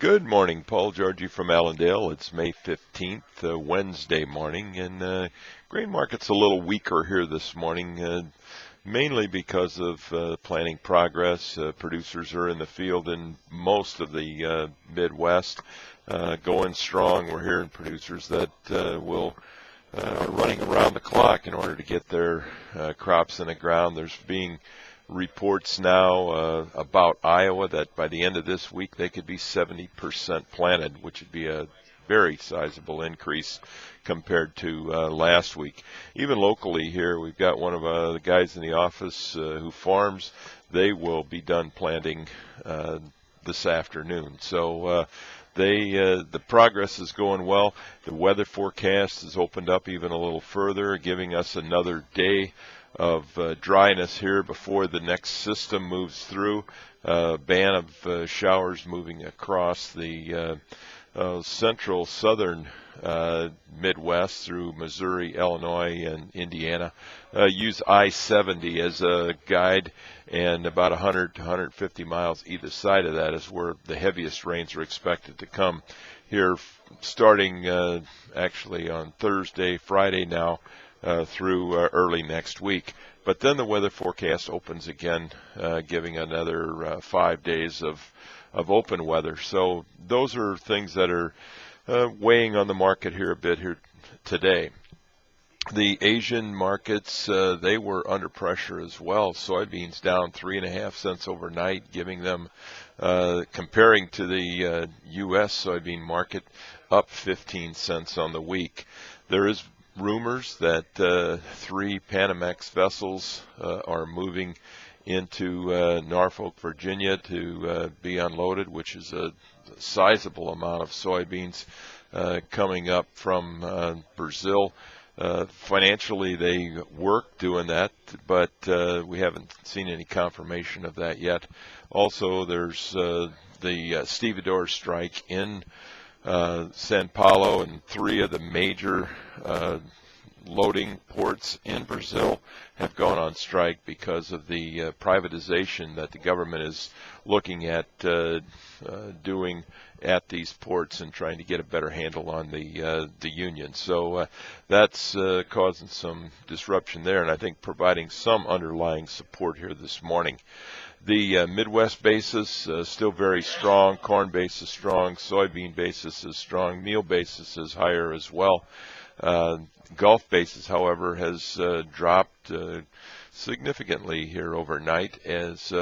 Good morning, Paul Georgie from Allendale. It's May 15th, Wednesday morning, and grain market's a little weaker here this morning, mainly because of planting progress. Producers are in the field in most of the Midwest, going strong. We're hearing producers that are running around the clock in order to get their crops in the ground. There's being reports now about Iowa that by the end of this week they could be 70% planted, which would be a very sizable increase compared to last week. Even locally here, we've got one of the guys in the office who farms. They will be done planting this afternoon. So the progress is going well. The weather forecast has opened up even a little further, giving us another day of dryness here before the next system moves through. Band of showers moving across the central southern Midwest through Missouri, Illinois, and Indiana. Use I-70 as a guide, and about 100 to 150 miles either side of that is where the heaviest rains are expected to come here, starting actually on Thursday, Friday now, through early next week. But then the weather forecast opens again, giving another 5 days of open weather. So those are things that are weighing on the market here a bit here today. The Asian markets, they were under pressure as well. Soybeans down 3.5 cents overnight, giving them, comparing to the U.S. soybean market, up 15 cents on the week. There is rumors that 3 Panamax vessels are moving into Norfolk, Virginia to be unloaded, which is a sizable amount of soybeans coming up from Brazil. Financially, they work doing that, but we haven't seen any confirmation of that yet. Also, there's the stevedore strike in Sao Paulo, and 3 of the major loading ports in Brazil have gone on strike because of the privatization that the government is looking at doing at these ports and trying to get a better handle on the union. So that's causing some disruption there, and I think providing some underlying support here this morning. The Midwest basis still very strong. Corn basis strong. Soybean basis is strong. Meal basis is higher as well. Gulf basis, however, has dropped significantly here overnight as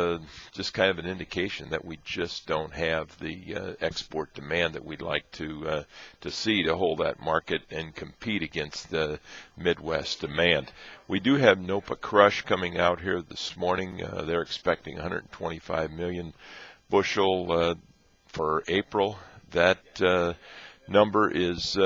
just kind of an indication that we just don't have the export demand that we'd like to see to hold that market and compete against the Midwest demand. We do have NOPA crush coming out here this morning. They're expecting 125 million bushel for April. That number is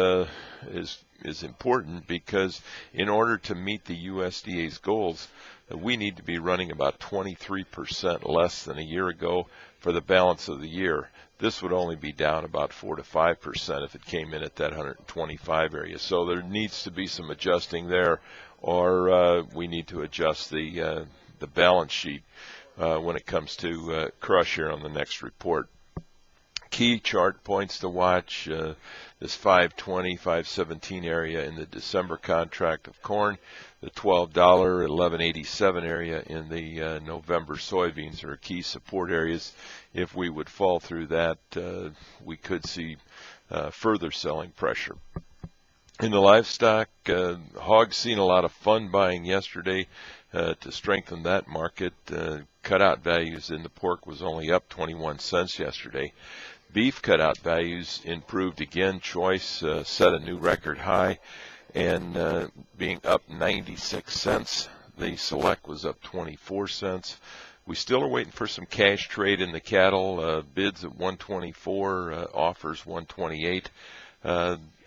important because in order to meet the USDA's goals, we need to be running about 23% less than a year ago for the balance of the year. This would only be down about 4 to 5% if it came in at that 125 area. So there needs to be some adjusting there, or we need to adjust the balance sheet when it comes to crush here on the next report. Key chart points to watch, this 520, 517 area in the December contract of corn, the $12, 1187 area in the November soybeans are key support areas. If we would fall through that, we could see further selling pressure. In the livestock, hogs seen a lot of fun buying yesterday to strengthen that market. Cutout values in the pork was only up 21 cents yesterday. Beef cutout values improved again. Choice set a new record high and being up 96 cents. The select was up 24 cents. We still are waiting for some cash trade in the cattle. Bids at 124, offers 128.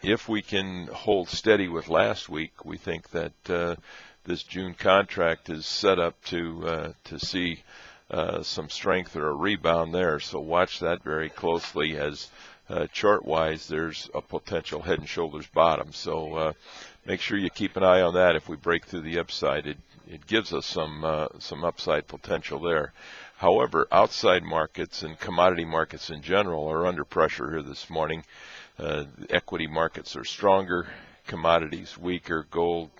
If we can hold steady with last week, we think that this June contract is set up to see some strength or a rebound there. So watch that very closely as chart-wise there's a potential head and shoulders bottom. So make sure you keep an eye on that. If we break through the upside, it gives us some upside potential there. However, outside markets and commodity markets in general are under pressure here this morning. Equity markets are stronger, commodities weaker, gold,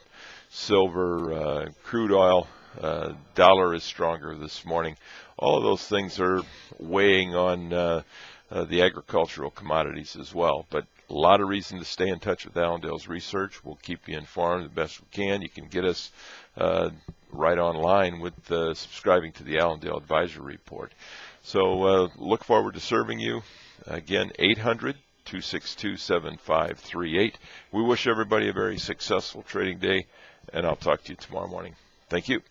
silver, crude oil, dollar is stronger this morning. All of those things are weighing on the agricultural commodities as well. But a lot of reason to stay in touch with Allendale's research. We'll keep you informed the best we can. You can get us right online with subscribing to the Allendale Advisory Report. So look forward to serving you. Again, 800-262-7538. We wish everybody a very successful trading day, and I'll talk to you tomorrow morning. Thank you.